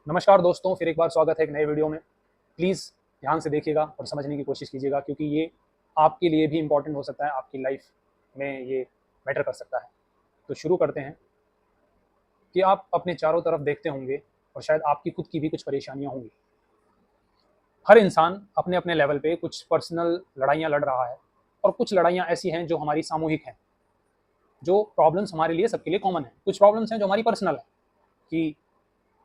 नमस्कार दोस्तों, फिर एक बार स्वागत है एक नए वीडियो में। प्लीज़ ध्यान से देखिएगा और समझने की कोशिश कीजिएगा क्योंकि ये आपके लिए भी इम्पोर्टेंट हो सकता है, आपकी लाइफ में ये मैटर कर सकता है। तो शुरू करते हैं कि आप अपने चारों तरफ देखते होंगे और शायद आपकी खुद की भी कुछ परेशानियाँ होंगी। हर इंसान अपने अपने लेवल पे कुछ पर्सनल लड़ाइयाँ लड़ रहा है और कुछ लड़ाइयाँ ऐसी हैं जो हमारी सामूहिक हैं, जो प्रॉब्लम्स हमारे लिए सबके लिए कॉमन है। कुछ प्रॉब्लम्स हैं जो हमारी पर्सनल है कि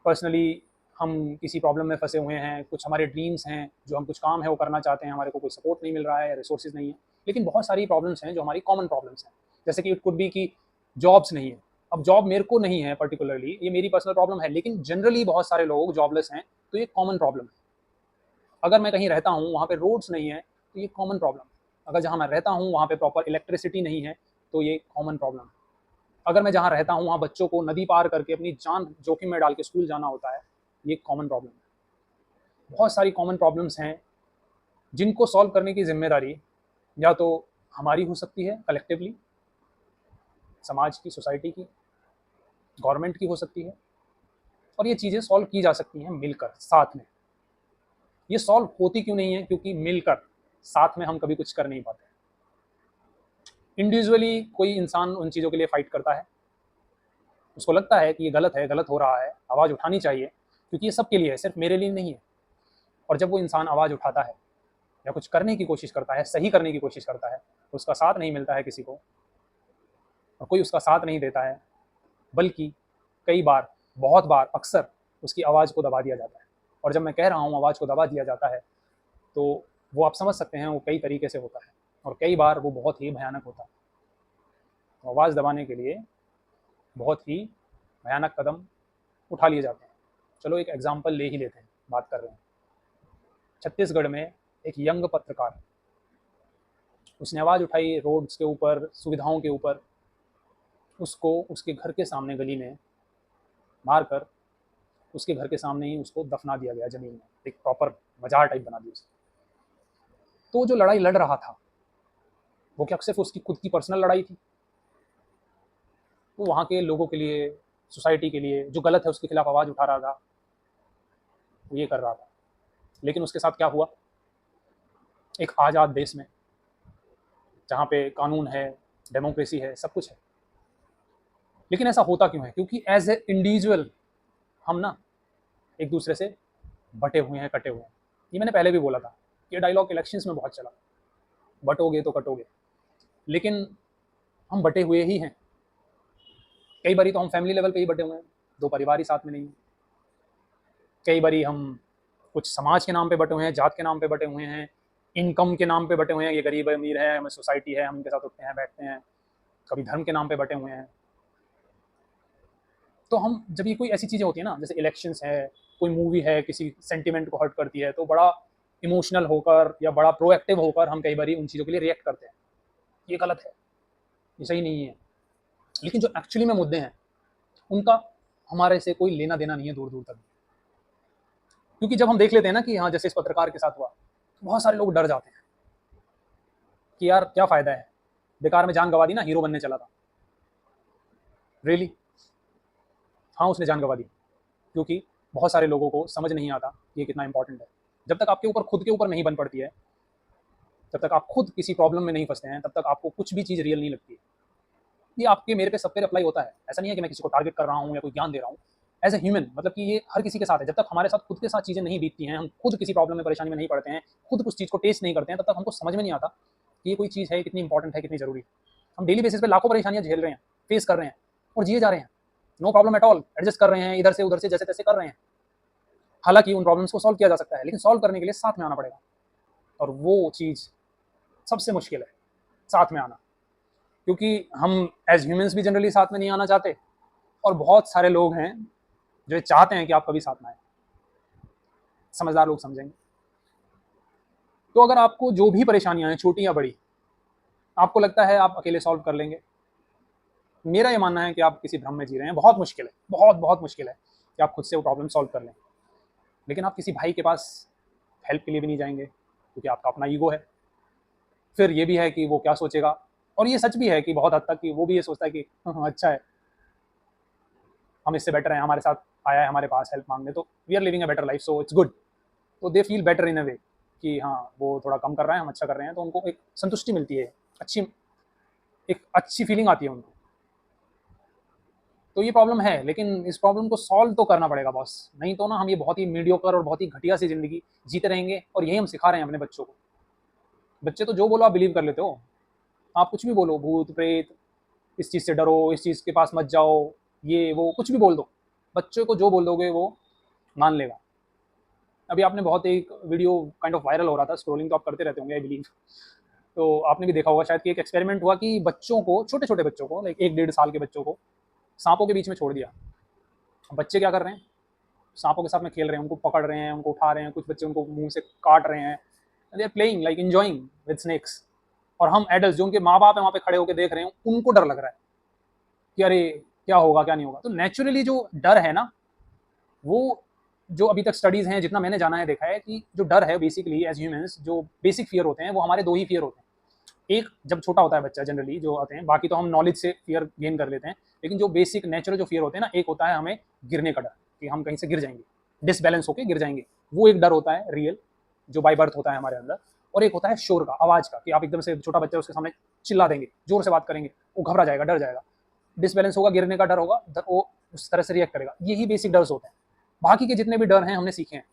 पर्सनली हम किसी प्रॉब्लम में फंसे हुए हैं, कुछ हमारे ड्रीम्स हैं, जो हम कुछ काम है वो करना चाहते हैं, हमारे को कोई सपोर्ट नहीं मिल रहा है, रिसोर्सेज नहीं है। लेकिन बहुत सारी प्रॉब्लम्स हैं जो हमारी कॉमन प्रॉब्लम्स हैं, जैसे कि इट कुड बी कि जॉब्स नहीं है। अब जॉब मेरे को नहीं है पर्टिकुलरली, ये मेरी पर्सनल प्रॉब्लम है, लेकिन जनरली बहुत सारे लोग जॉबलेस हैं, तो ये कॉमन प्रॉब्लम है। अगर मैं कहीं रहता हूँ, वहाँ पे रोड्स नहीं है, तो ये कॉमन प्रॉब्लम है। अगर जहाँ मैं रहता हूँ, वहाँ पे प्रॉपर इलेक्ट्रिसिटी नहीं है, तो ये कॉमन प्रॉब्लम है। अगर मैं जहाँ रहता हूँ, वहाँ बच्चों को नदी पार करके अपनी जान जोखिम में डाल के स्कूल जाना होता है, ये कॉमन प्रॉब्लम है। बहुत सारी कॉमन प्रॉब्लम्स हैं जिनको सॉल्व करने की जिम्मेदारी या तो हमारी हो सकती है कलेक्टिवली, समाज की, सोसाइटी की, गवर्नमेंट की हो सकती है, और ये चीज़ें सॉल्व की जा सकती हैं मिलकर, साथ में। ये सॉल्व होती क्यों नहीं है? क्योंकि मिलकर, साथ में हम कभी कुछ कर नहीं पाते। इंडिविजुअली कोई इंसान उन चीज़ों के लिए फाइट करता है, उसको लगता है कि ये गलत है, गलत हो रहा है, आवाज़ उठानी चाहिए, क्योंकि ये सबके लिए है, सिर्फ मेरे लिए नहीं है। और जब वो इंसान आवाज़ उठाता है या कुछ करने की कोशिश करता है, सही करने की कोशिश करता है, तो उसका साथ नहीं मिलता है किसी को, और कोई उसका साथ नहीं देता है, बल्कि कई बार, बहुत बार, अक्सर उसकी आवाज़ को दबा दिया जाता है। और जब मैं कह रहा हूँ आवाज़ को दबा दिया जाता है, तो वो आप समझ सकते हैं वो कई तरीके से होता है, और कई बार वो बहुत ही भयानक होता है। तो आवाज़ दबाने के लिए बहुत ही भयानक कदम उठा लिए जाते हैं। चलो एक एग्जाम्पल ले ही लेते हैं, बात कर रहे हैं। छत्तीसगढ़ में एक यंग पत्रकार, उसने आवाज़ उठाई रोड्स के ऊपर, सुविधाओं के ऊपर। उसको उसके घर के सामने गली में मारकर, उसके घर के सामने ही उसको दफना दिया गया ज़मीन में, एक प्रॉपर मज़ार टाइप बना दी उसने। तो जो लड़ाई लड़ रहा था, वो क्या सिर्फ उसकी खुद की पर्सनल लड़ाई थी? वो वहाँ के लोगों के लिए, सोसाइटी के लिए, जो गलत है उसके खिलाफ आवाज़ उठा रहा था, वो ये कर रहा था। लेकिन उसके साथ क्या हुआ? एक आज़ाद देश में, जहाँ पे कानून है, डेमोक्रेसी है, सब कुछ है, लेकिन ऐसा होता क्यों है? क्योंकि एज ए इंडिविजुअल हम ना एक दूसरे से बटे हुए हैं, कटे हुए हैं। ये मैंने पहले भी बोला था, ये डायलॉग इलेक्शंस में बहुत चला, बटोगे तो कटोगे। लेकिन हम बटे हुए ही हैं। कई बारी तो हम फैमिली लेवल पे ही बटे हुए हैं, दो परिवार ही साथ में नहीं है। कई बारी हम कुछ समाज के नाम पे बटे हुए हैं, जात के नाम पे बटे हुए हैं, इनकम के नाम पे बटे हुए हैं, ये गरीब है, अमीर है, हमें सोसाइटी है, हम इनके साथ उठते हैं, बैठते हैं। कभी धर्म के नाम पे बटे हुए हैं। तो हम जब ये कोई ऐसी चीज़ें होती है ना, जैसे इलेक्शंस है, कोई मूवी है किसी सेंटिमेंट को हर्ट करती है, तो बड़ा इमोशनल होकर या बड़ा प्रोएक्टिव होकर हम कई बारी उन चीज़ों के लिए रिएक्ट करते हैं। ये गलत है, ये सही नहीं है। लेकिन जो एक्चुअली में मुद्दे हैं, उनका हमारे से कोई लेना देना नहीं है दूर दूर तक। क्योंकि जब हम देख लेते हैं ना कि हाँ, जैसे इस पत्रकार के साथ हुआ, तो बहुत सारे लोग डर जाते हैं कि यार क्या फ़ायदा है, बेकार में जान गंवा दी ना, हीरो बनने चला था। रियली? हाँ, उसने जान गंवा दी, क्योंकि बहुत सारे लोगों को समझ नहीं आता कि ये कितना इंपॉर्टेंट है। जब तक आपके ऊपर खुद के ऊपर नहीं बन पड़ती है, जब तक आप खुद किसी प्रॉब्लम में नहीं फंसते हैं, तब तक आपको कुछ भी चीज़ रियल नहीं लगती है। ये आपके मेरे पे सब पे अप्लाई होता है। ऐसा नहीं है कि मैं किसी को टारगेट कर रहा हूँ या कोई ज्ञान दे रहा हूँ। एज़ अ ह्यूमन, मतलब कि ये हर किसी के साथ है। जब तक हमारे साथ खुद के साथ चीज़ें नहीं बीतती हैं, हम खुद किसी प्रॉब्लम में, परेशानी में नहीं पड़ते हैं, खुद उस चीज़ को टेस्ट नहीं करते हैं, तब तक हमको समझ में नहीं आता कि ये कोई चीज़ है, कितनी इंपॉर्टेंट है, कितनी ज़रूरी है। हम डेली बेसिस पे लाखों परेशानियाँ झेल रहे हैं, फेस कर रहे हैं और जिए जा रहे हैं। No problem at all, adjust कर रहे हैं, इधर से उधर से जैसे-तैसे कर रहे हैं। हालाँकि उन प्रॉब्लम्स को सॉल्व किया जा सकता है, लेकिन सॉल्व करने के लिए साथ में आना पड़ेगा, और वो चीज़ सबसे मुश्किल है, साथ में आना। क्योंकि हम एज़ ह्यूमन्स भी जनरली साथ में नहीं आना चाहते, और बहुत सारे लोग हैं जो ये चाहते हैं कि आप कभी साथ में आएँ। समझदार लोग समझेंगे। तो अगर आपको जो भी परेशानियाँ हैं, छोटी या बड़ी, आपको लगता है आप अकेले सॉल्व कर लेंगे, मेरा ये मानना है कि आप किसी भ्रम में जी रहे हैं। बहुत मुश्किल है, बहुत मुश्किल है कि आप खुद से वो प्रॉब्लम सॉल्व कर लें। लेकिन आप किसी भाई के पास हेल्प के लिए भी नहीं जाएँगे, क्योंकि आपका अपना ईगो है। फिर ये भी है कि वो क्या सोचेगा, और ये सच भी है कि बहुत हद तक कि वो भी ये सोचता है कि हाँ, हाँ, अच्छा है, हम इससे बेटर हैं, हमारे साथ आया है हमारे पास हेल्प मांगने, तो we are living a better life, so it's good. तो दे फील बेटर इन अ वे कि हाँ वो थोड़ा कम कर रहा है, हम अच्छा कर रहे हैं, तो उनको एक संतुष्टि मिलती है, एक अच्छी फीलिंग आती है उनको। तो ये प्रॉब्लम है, लेकिन इस प्रॉब्लम को सॉल्व तो करना पड़ेगा बॉस, नहीं तो ना हम ये बहुत ही मीडियोकर और बहुत ही घटिया सी ज़िंदगी जीते रहेंगे, और यही हम सिखा रहे हैं अपने बच्चों को। बच्चे तो जो बोलो आप बिलीव कर लेते हो, आप कुछ भी बोलो, भूत प्रेत, इस चीज़ से डरो, इस चीज़ के पास मत जाओ, ये वो कुछ भी बोल दो, बच्चे को जो बोल दोगे वो मान लेगा। अभी आपने बहुत एक वीडियो काइंड ऑफ वायरल हो रहा था, स्क्रोलिंग तो आप करते रहते होंगे आई बिलीव, तो आपने भी देखा होगा शायद कि एक एक्सपेरिमेंट हुआ कि बच्चों को, छोटे छोटे बच्चों को, लाइक 1-1.5 साल के बच्चों को सांपों के बीच में छोड़ दिया। बच्चे क्या कर रहे हैं, सांपों के साथ में खेल रहे हैं, उनको पकड़ रहे हैं, उनको उठा रहे हैं, कुछ बच्चे उनको मुंह से काट रहे हैं, they are playing like enjoying with snakes. और हम एडल्ट जो उनके माँ बाप है वहाँ पे खड़े होकर देख रहे हैं, उनको डर लग रहा है कि अरे क्या होगा क्या नहीं होगा। तो नेचुरली जो डर है ना, वो जो अभी तक स्टडीज़ हैं, जितना मैंने जाना है देखा है कि जो डर है बेसिकली एज ह्यूमंस, जो बेसिक फियर होते हैं वो हमारे 2 ही फियर होते हैं। एक जब छोटा होता है बच्चा जनरली जो आते हैं, बाकी तो हम नॉलेज से फियर गेन कर लेते हैं, लेकिन जो बेसिक नेचुरल जो फियर होते हैं ना, एक होता है हमें गिरने का डर कि हम कहीं से गिर जाएंगे, डिसबैलेंस होकर गिर जाएंगे, वो एक डर होता है रियल, जो बाय बर्थ होता है हमारे अंदर। और एक होता है शोर का, आवाज़ का, कि आप एकदम से छोटा बच्चा उसके सामने चिल्ला देंगे, जोर से बात करेंगे, वो घबरा जाएगा, डर जाएगा, डिसबैलेंस होगा, गिरने का डर होगा, वो उस तरह से रिएक्ट करेगा। यही बेसिक डर्स होते हैं। बाकी के जितने भी डर हैं हमने सीखे हैं,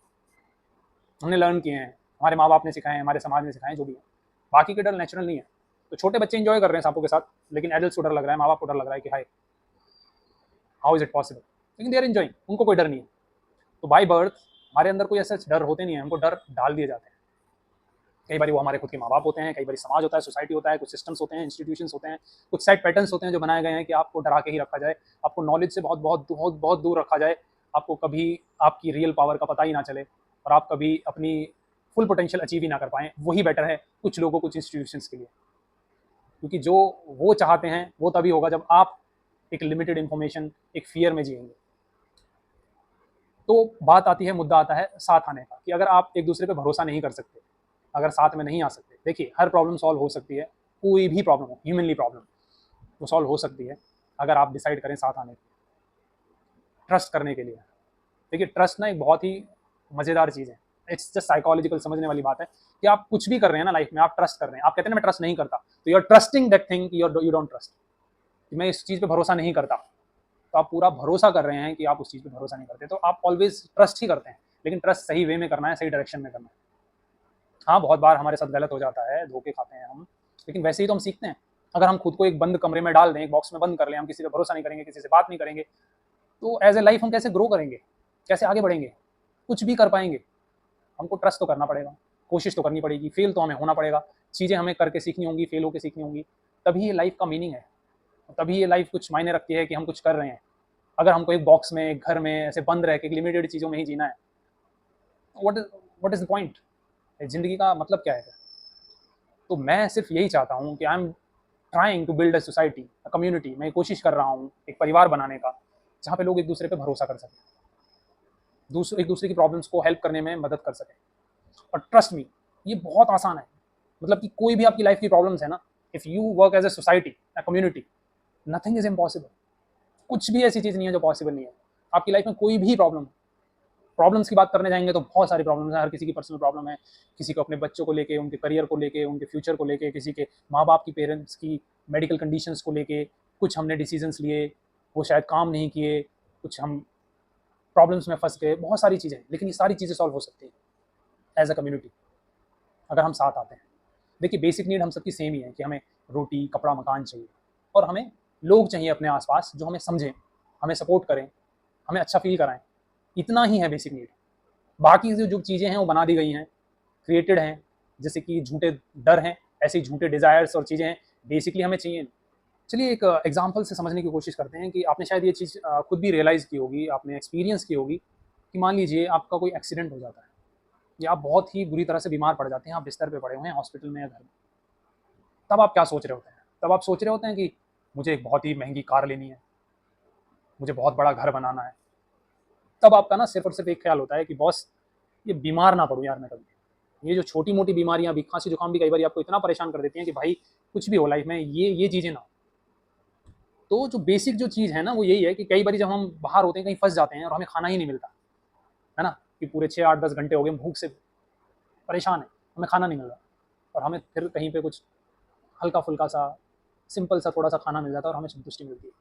हमने लर्न किए हैं, हमारे माँ बाप ने सिखाए हैं, हमारे समाज ने सिखाए हैं, जो भी है। बाकी के डर नेचुरल नहीं है। तो छोटे बच्चे इंजॉय कर रहे हैं सांपों के साथ, लेकिन एडल्ट्स को डर लग रहा है, माँ बाप को डर लग रहा है कि hi how is it possible, लेकिन दे आर एंजॉइंग, उनको कोई डर नहीं है। तो बाय बर्थ हमारे अंदर कोई ऐसे डर होते नहीं है, हमको डर डाल दिए जाते हैं। कई बार वो हमारे खुद के माँ बाप होते हैं, कई बार समाज होता है, सोसाइटी होता है, कुछ सिस्टम्स होते हैं, इंस्टीट्यूशंस होते हैं, कुछ सेट पैटर्न्स होते हैं जो बनाए गए हैं कि आपको डरा के ही रखा जाए, आपको नॉलेज से बहुत बहुत बहुत बहुत दूर रखा जाए, आपको कभी आपकी रियल पावर का पता ही ना चले, और आप कभी अपनी फुल पोटेंशियल अचीव ही ना कर पाएँ। वही बेटर है कुछ लोगों, कुछ इंस्टीट्यूशंस के लिए, क्योंकि जो वो चाहते हैं वो तभी होगा जब आप एक लिमिटेड इन्फॉर्मेशन, एक फियर में जिएंगे। तो बात आती है, मुद्दा आता है साथ आने का, कि अगर आप एक दूसरे पे भरोसा नहीं कर सकते, अगर साथ में नहीं आ सकते, देखिए हर प्रॉब्लम सॉल्व हो सकती है, कोई भी प्रॉब्लम हो, ह्यूमनली प्रॉब्लम, वो सॉल्व हो सकती है अगर आप डिसाइड करें साथ आने के, ट्रस्ट करने के लिए। देखिए ट्रस्ट ना एक बहुत ही मज़ेदार चीज़ है, इट्स जस्ट साइकोलॉजिकल, समझने वाली बात है कि आप कुछ भी कर रहे हैं ना लाइफ में, आप ट्रस्ट कर रहे हैं, आप कहते हैं ना मैं ट्रस्ट नहीं करता, तो you are trusting that thing, you don't trust, कि मैं इस चीज़ पे भरोसा नहीं करता, तो आप पूरा भरोसा कर रहे हैं कि आप उस चीज़ पे भरोसा नहीं करते, तो आप ऑलवेज ट्रस्ट ही करते हैं, लेकिन ट्रस्ट सही वे में करना है, सही डायरेक्शन में करना है। हाँ, बहुत बार हमारे साथ गलत हो जाता है, धोखे खाते हैं हम, लेकिन वैसे ही तो हम सीखते हैं। अगर हम खुद को एक बंद कमरे में डाल दें, एक बॉक्स में बंद कर लें, हम किसी पे भरोसा नहीं करेंगे, किसी से बात नहीं करेंगे, तो एज ए लाइफ हम कैसे ग्रो करेंगे, कैसे आगे बढ़ेंगे, कुछ भी कर पाएंगे? हमको ट्रस्ट तो करना पड़ेगा, कोशिश तो करनी पड़ेगी, फेल तो हमें होना पड़ेगा, चीज़ें हमें करके सीखनी होंगी, फेल होकर सीखनी होंगी, तभी ये लाइफ का मीनिंग है, तभी ये लाइफ कुछ मायने रखती है कि हम कुछ कर रहे हैं। अगर हमको एक बॉक्स में, एक घर में ऐसे बंद रह के लिमिटेड चीज़ों में ही जीना है, व्हाट इज़ द पॉइंट? ज़िंदगी का मतलब क्या है? तो मैं सिर्फ यही चाहता हूँ कि I am trying to build a society, a community, मैं कोशिश कर रहा हूँ एक परिवार बनाने का, जहाँ पे लोग एक दूसरे पे भरोसा कर सकें, एक दूसरे की प्रॉब्लम्स को हेल्प करने में मदद कर सकें। और ट्रस्ट मी, ये बहुत आसान है, मतलब कि कोई भी आपकी लाइफ की प्रॉब्लम्स है ना, if you work as a society, a community, nothing is impossible. कुछ भी ऐसी चीज़ नहीं है जो पॉसिबल नहीं है। आपकी लाइफ में कोई भी प्रॉब्लम्स की बात करने जाएंगे तो बहुत सारी प्रॉब्लम्स हैं, हर किसी की पर्सनल प्रॉब्लम है, किसी को अपने बच्चों को लेके, उनके करियर को लेके, उनके फ्यूचर को लेके, किसी के माँ बाप की, पेरेंट्स की मेडिकल कंडीशंस को लेके, कुछ हमने डिसीजंस लिए वो शायद काम नहीं किए, कुछ हम प्रॉब्लम्स में फंस गए, बहुत सारी चीज़ें, लेकिन ये सारी चीज़ें सॉल्व हो सकती हैं एज अ कम्युनिटी अगर हम साथ आते हैं। देखिए बेसिक नीड हम सबकी सेम ही है कि हमें रोटी, कपड़ा, मकान चाहिए, और हमें लोग चाहिए अपने आसपास जो हमें समझें, हमें सपोर्ट करें, हमें अच्छा फील कराएं। इतना ही है बेसिक नीड। बाकी जो जो चीज़ें हैं वो बना दी गई हैं, क्रिएटेड हैं, जैसे कि झूठे डर हैं, ऐसे ही झूठे डिज़ायर्स और चीज़ें हैं, बेसिकली हमें चाहिए। चलिए एक एग्जांपल से समझने की कोशिश करते हैं कि आपने शायद ये चीज़ खुद भी रियलाइज़ की होगी, आपने एक्सपीरियंस की होगी कि मान लीजिए आपका कोई एक्सीडेंट हो जाता है, या आप बहुत ही बुरी तरह से बीमार पड़ जाते हैं, आप बिस्तर पे पड़े हुए हैं हॉस्पिटल में या घर में। तब आप क्या सोच रहे होते हैं? तब आप सोच रहे होते हैं कि मुझे एक बहुत ही महंगी कार लेनी है, मुझे बहुत बड़ा घर बनाना है। तब आपका ना सिर्फ और सिर्फ एक ख्याल होता है कि बॉस ये बीमार ना पड़ूँ यार मैं कभी। ये जो छोटी-मोटी बीमारियाँ भी, खाँसी जुकाम भी कई बार आपको इतना परेशान कर देती हैं कि भाई कुछ भी हो लाइफ में, ये चीज़ें ना हो। तो जो बेसिक जो चीज़ है ना वो यही है कि कई बार जब हम बाहर होते हैं, कहीं फँस जाते हैं और हमें खाना ही नहीं मिलता, है ना? कि पूरे 6, 8, 10 घंटे हो गए, हम भूख से परेशान हैं, हमें खाना नहीं मिल रहा और हमें फिर कहीं पे कुछ हल्का-फुल्का सा, सिंपल सा थोड़ा-सा खाना मिल जाता है और हमें संतुष्टि मिलती है।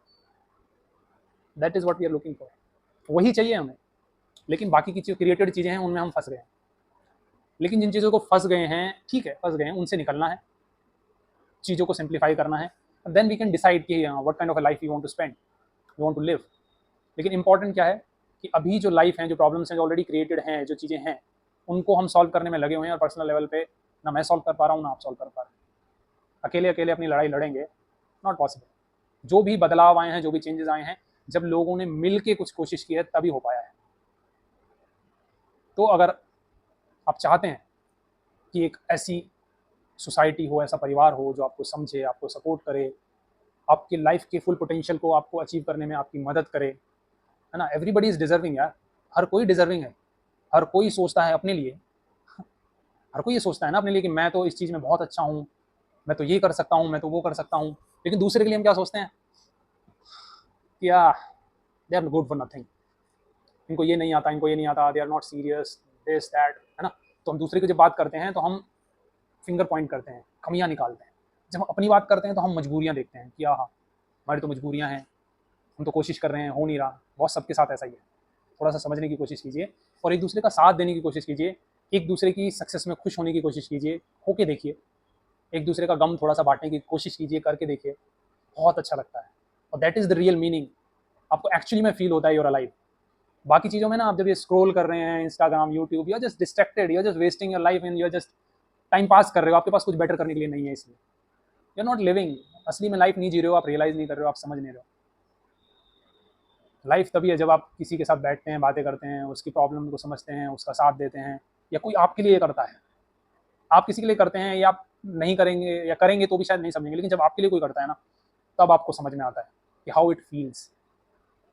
That is what we are looking for. वही चाहिए हमें, लेकिन बाकी की जो क्रिएटेड चीज़ें हैं, उनमें हम फँस गए हैं। लेकिन जिन चीज़ों को फँस गए हैं, ठीक है, फँस गए हैं, उनसे निकलना है, चीज़ों को सिम्प्लीफाई करना है, देन वी कैन डिसाइड कि what kind of a life we want to spend, we want to live. लेकिन इम्पोर्टेंट क्या है कि अभी जो लाइफ है, जो प्रॉब्लम्स हैं, जो ऑलरेडी क्रिएटेड हैं, जो चीज़ें हैं, उनको हम सॉल्व करने में लगे हुए हैं और पर्सनल लेवल पे ना मैं सॉल्व कर पा रहा हूँ, ना आप सॉल्व कर पा रहे हैं। अकेले-अकेले अपनी लड़ाई लड़ेंगे, नॉट पॉसिबल। जो भी बदलाव आए हैं, जो भी चेंजेस आए हैं, जब लोगों ने मिल के कुछ कोशिश की है, तभी हो पाया है। तो अगर आप चाहते हैं कि एक ऐसी सोसाइटी हो, ऐसा परिवार हो जो आपको समझे, आपको सपोर्ट करे, आपकी लाइफ के फुल पोटेंशियल को आपको अचीव करने में आपकी मदद करे, है ना? एवरीबॉडी इज़ डिज़र्विंग यार, हर कोई डिज़र्विंग है, हर कोई सोचता है अपने लिए, हर कोई ये सोचता है ना अपने लिए कि मैं तो इस चीज़ में बहुत अच्छा हूँ, मैं तो ये कर सकता हूँ, मैं तो वो कर सकता हूँ। लेकिन दूसरे के लिए हम क्या सोचते हैं कि they are good for nothing, इनको ये नहीं आता, इनको ये नहीं आता, they are not serious, this that, है ना? तो हम दूसरे की जब बात करते हैं तो हम फिंगर पॉइंट करते हैं, कमियाँ निकालते हैं। जब हम अपनी बात करते हैं तो हम मजबूरियाँ देखते हैं कि हमारी तो मजबूरियाँ हैं, हम तो कोशिश कर रहे हैं, हो नहीं रहा। बहुत सबके साथ ऐसा ही है। थोड़ा-सा समझने की कोशिश कीजिए और एक दूसरे का साथ देने की कोशिश कीजिए, एक दूसरे की सक्सेस में खुश होने की कोशिश कीजिए, होके देखिए। एक दूसरे का गम थोड़ा-सा बाँटने की कोशिश कीजिए, करके देखिए, बहुत अच्छा लगता है और that is the real meaning. आपको एक्चुअली में फ़ील होता है यू आर अलाइव। बाकी चीज़ों में ना आप जब ये स्क्रॉल कर रहे हैं Instagram, YouTube, you are just distracted, you are just wasting your life and you are just time pass कर रहे हो, आपके पास कुछ बेटर करने के लिए नहीं है इसलिए। यू आर नॉट लिविंग, असली में लाइफ नहीं जी रहे हो, आप रियलाइज़ नहीं कर रहे हो, आप समझ नहीं रहे हो। लाइफ तभी है जब आप किसी के साथ बैठते हैं, बातें करते हैं, उसकी प्रॉब्लम को समझते हैं, उसका साथ देते हैं या कोई आपके लिए करता है। आप किसी के लिए करते हैं या आप नहीं करेंगे या करेंगे तो भी शायद नहीं समझेंगे, लेकिन जब आपके लिए कोई करता है ना, तब आपको समझ में आता है कि हाउ इट फील्स,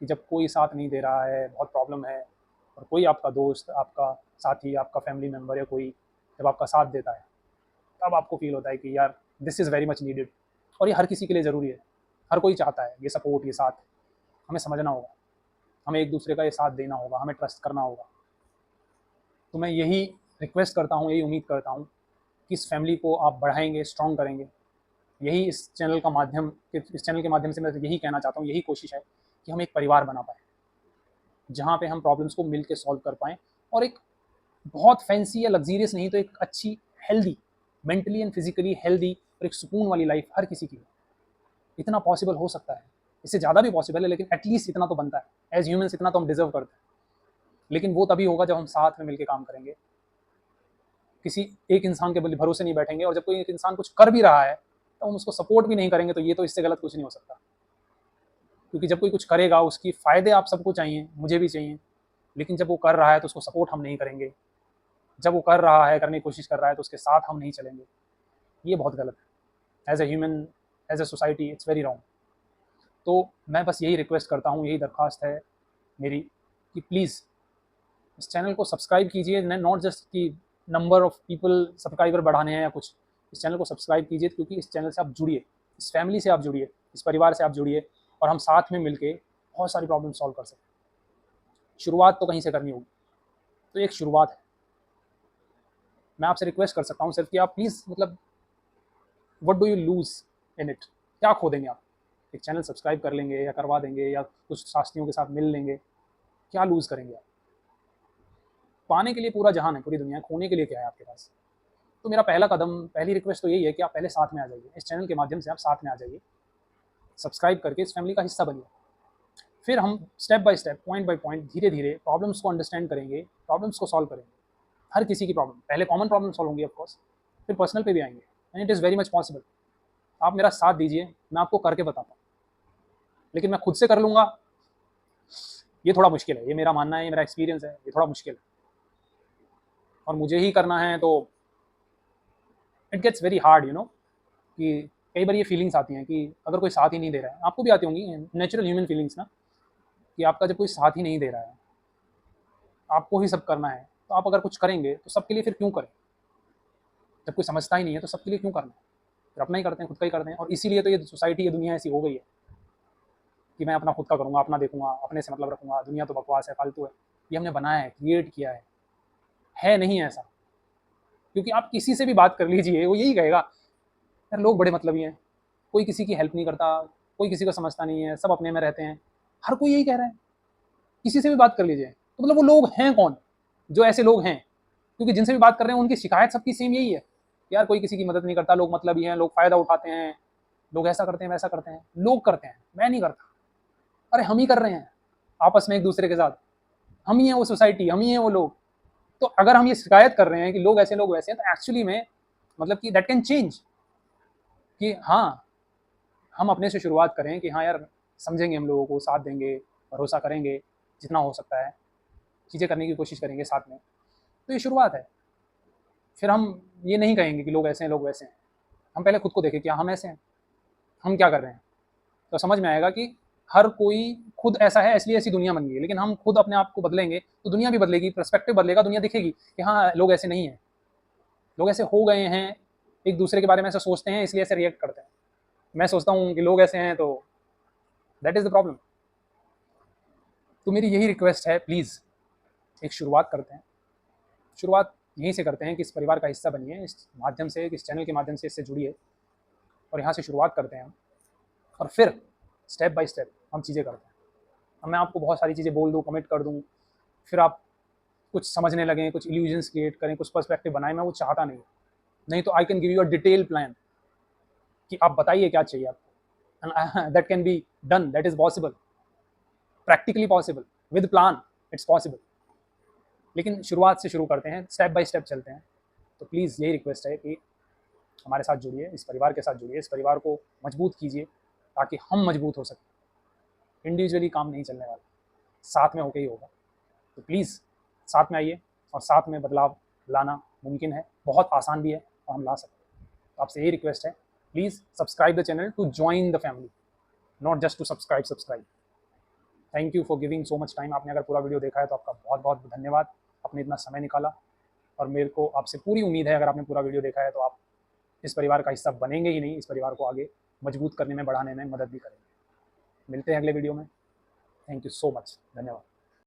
कि जब कोई साथ नहीं दे रहा है, बहुत प्रॉब्लम है और कोई आपका दोस्त, आपका साथी, आपका फैमिली मेम्बर या कोई जब आपका साथ देता है, तब आपको फ़ील होता है कि यार this is very much needed और ये हर किसी के लिए ज़रूरी है। हर कोई चाहता है ये सपोर्ट, ये साथ। हमें समझना होगा, हमें एक दूसरे का ये साथ देना होगा, हमें ट्रस्ट करना होगा। तो मैं यही रिक्वेस्ट करता हूँ, यही उम्मीद करता हूँ कि इस फैमिली को आप बढ़ाएँगे, स्ट्रॉन्ग करेंगे। यही इस चैनल के माध्यम से मैं यही कहना चाहता हूँ, यही कोशिश है कि हम एक परिवार बना पाएँ, जहाँ पे हम प्रॉब्लम्स को मिल के सॉल्व कर पाएँ और एक बहुत फैंसी या लग्ज़रियस नहीं तो एक अच्छी, healthy, mentally and physically healthy और एक सुकून वाली लाइफ़ हर किसी की हो। इतना पॉसिबल हो सकता है, इससे ज़्यादा भी पॉसिबल है लेकिन एटलीस्ट इतना तो बनता है। एज़ ह्यूमन्स इतना तो हम डिज़र्व करते हैं। लेकिन वो तभी होगा जब हम साथ में मिलके काम करेंगे। किसी एक इंसान के भरोसे नहीं बैठेंगे और जब कोई एक इंसान कुछ कर भी रहा है, तो हम उसको सपोर्ट भी नहीं करेंगे तो ये तो इससे गलत कुछ नहीं हो सकता। क्योंकि जब कोई कुछ करेगा उसकी फ़ायदे आप सबको चाहिए, मुझे भी चाहिए, लेकिन जब वो कर रहा है तो उसको सपोर्ट हम नहीं करेंगे। जब वो कर रहा है, करने की कोशिश कर रहा है तो उसके साथ हम नहीं चलेंगे। ये बहुत गलत है। As a human, as a society it's very wrong. तो मैं बस यही रिक्वेस्ट करता हूँ, यही दरख्वास्त है मेरी कि प्लीज़ इस चैनल को सब्सक्राइब कीजिए, नॉट जस्ट कि नंबर ऑफ़ पीपल सब्सक्राइबर बढ़ाने हैं या कुछ। इस चैनल को सब्सक्राइब कीजिए क्योंकि इस चैनल से आप जुड़िए, इस फैमिली से आप जुड़िए, इस परिवार से आप जुड़िए और हम साथ में मिलके बहुत सारी प्रॉब्लम सॉल्व कर सकते हैं। शुरुआत तो कहीं से करनी होगी, तो एक शुरुआत है। मैं आपसे रिक्वेस्ट कर सकता हूँ सिर्फ कि आप प्लीज़ मतलब what do you lose in it? क्या खो देंगे आप? एक चैनल सब्सक्राइब कर लेंगे या करवा देंगे या कुछ साथियों के साथ मिल लेंगे, क्या लूज़ करेंगे आप? पाने के लिए पूरा जहान है, पूरी दुनिया है, खोने के लिए क्या है आपके पास? तो मेरा पहला कदम, पहली रिक्वेस्ट तो यही है कि आप पहले साथ में आ जाइए। इस चैनल के माध्यम से आप साथ में आ जाइए, सब्सक्राइब करके इस फैमिली का हिस्सा बनिए। फिर हम step by step, point by point, धीरे-धीरे प्रॉब्लम्स को अंडरस्टैंड करेंगे, प्रॉब्लम्स को सॉल्व करेंगे। हर किसी की प्रॉब्लम, पहले कॉमन प्रॉब्लम सॉल्व होंगी ऑफ कोर्स, फिर पर्सनल पे भी आएँगे and it is very much possible. आप मेरा साथ दीजिए, मैं आपको करके बताता हूँ। लेकिन मैं खुद से कर लूँगा, ये थोड़ा मुश्किल है। ये मेरा मानना है, ये मेरा एक्सपीरियंस है, ये थोड़ा मुश्किल है और मुझे ही करना है तो इट गेट्स वेरी हार्ड कि कई बार ये फीलिंग्स आती हैं कि अगर कोई साथ ही नहीं दे रहा है, आपको भी आती होंगी नेचुरल ह्यूमन फीलिंग्स ना, कि आपका जब कोई साथ ही नहीं दे रहा है, आपको ही सब करना है, तो आप अगर कुछ करेंगे तो सबके लिए फिर क्यों करें? जब कोई समझता ही नहीं है तो सबके लिए क्यों करना है? फिर अपना ही करते हैं, खुद का ही करते हैं और इसीलिए तो ये सोसाइटी, ये दुनिया ऐसी हो गई है। कि मैं अपना खुद का करूँगा, अपना देखूँगा, अपने से मतलब रखूँगा, दुनिया तो बकवास है, फालतू है। ये हमने बनाया है, क्रिएट किया है नहीं ऐसा। क्योंकि आप किसी से भी बात कर लीजिए, वो यही कहेगा, यार लोग बड़े मतलबी हैं, कोई किसी की हेल्प नहीं करता, कोई किसी को समझता नहीं है, सब अपने में रहते हैं। हर कोई यही कह रहा है, किसी से भी बात कर लीजिए। तो मतलब वो लोग हैं कौन जो ऐसे लोग हैं? क्योंकि जिनसे भी बात कर रहे हैं उनकी शिकायत सबकी सेम यही है, यार कोई किसी की मदद नहीं करता, लोग मतलबी हैं, लोग फ़ायदा उठाते हैं, लोग ऐसा करते हैं, वैसा करते हैं। लोग करते हैं, मैं नहीं करता। अरे हम ही कर रहे हैं आपस में एक दूसरे के साथ। हम ही हैं वो सोसाइटी, हम ही हैं वो लोग। तो अगर हम ये शिकायत कर रहे हैं कि लोग ऐसे लोग वैसे हैं, तो एक्चुअली में मतलब कि दैट कैन चेंज, कि हाँ हम अपने से शुरुआत करें कि हाँ यार समझेंगे, हम लोगों को साथ देंगे, भरोसा करेंगे, जितना हो सकता है चीज़ें करने की कोशिश करेंगे साथ में। तो ये शुरुआत है। फिर हम ये नहीं कहेंगे कि लोग ऐसे हैं, लोग वैसे हैं। हम पहले खुद को देखें, क्या हम ऐसे हैं, हम क्या कर रहे हैं। तो समझ में आएगा कि हर कोई खुद ऐसा है, इसलिए ऐसी दुनिया बन गई है। लेकिन हम खुद अपने आप को बदलेंगे तो दुनिया भी बदलेगी, पर्सपेक्टिव बदलेगा, दुनिया दिखेगी कि हाँ लोग ऐसे नहीं हैं, लोग ऐसे हो गए हैं, एक दूसरे के बारे में ऐसा सोचते हैं, इसलिए ऐसे रिएक्ट करते हैं। मैं सोचता हूँ कि लोग ऐसे हैं, तो दैट इज़ द प्रॉब्लम। तो मेरी यही रिक्वेस्ट है, प्लीज़ एक शुरुआत करते हैं। शुरुआत यहीं से करते हैं कि इस परिवार का हिस्सा बनिए, इस माध्यम से, इस चैनल के माध्यम से इससे जुड़िए, और यहाँ से शुरुआत करते हैं हम। और फिर स्टेप बाय स्टेप हम चीज़ें करते हैं। अब मैं आपको बहुत सारी चीज़ें बोल दूँ, कमिट कर दूँ, फिर आप कुछ समझने लगें, कुछ इल्यूजन्स क्रिएट करें, कुछ पर्सपेक्टिव बनाएं, मैं वो चाहता नहीं। नहीं तो I can give you a detail plan कि आप बताइए क्या चाहिए आपको, and that can be done, that is possible, practically possible, with plan it's possible. लेकिन शुरुआत से शुरू करते हैं, स्टेप बाय स्टेप चलते हैं। तो प्लीज़ यही रिक्वेस्ट है कि हमारे साथ जुड़िए, इस परिवार के साथ जुड़िए, इस परिवार को मजबूत कीजिए, ताकि हम मजबूत हो सकें। इंडिविजुअली काम नहीं चलने वाला, साथ में होकर ही होगा। तो प्लीज़ साथ में आइए, और साथ में बदलाव लाना मुमकिन है, बहुत आसान भी है, और हम ला सकते हैं। तो आपसे यही रिक्वेस्ट है, please subscribe the channel to join the family, not just to subscribe. Thank you for giving so much time. आपने अगर पूरा वीडियो देखा है तो आपका बहुत बहुत धन्यवाद, आपने इतना समय निकाला। और मेरे को आपसे पूरी उम्मीद है, अगर आपने पूरा वीडियो देखा है तो आप इस परिवार का हिस्सा बनेंगे ही नहीं, इस परिवार को आगे मजबूत करने में, बढ़ाने में मदद भी करेंगे। मिलते हैं अगले वीडियो में। थैंक यू सो मच, धन्यवाद।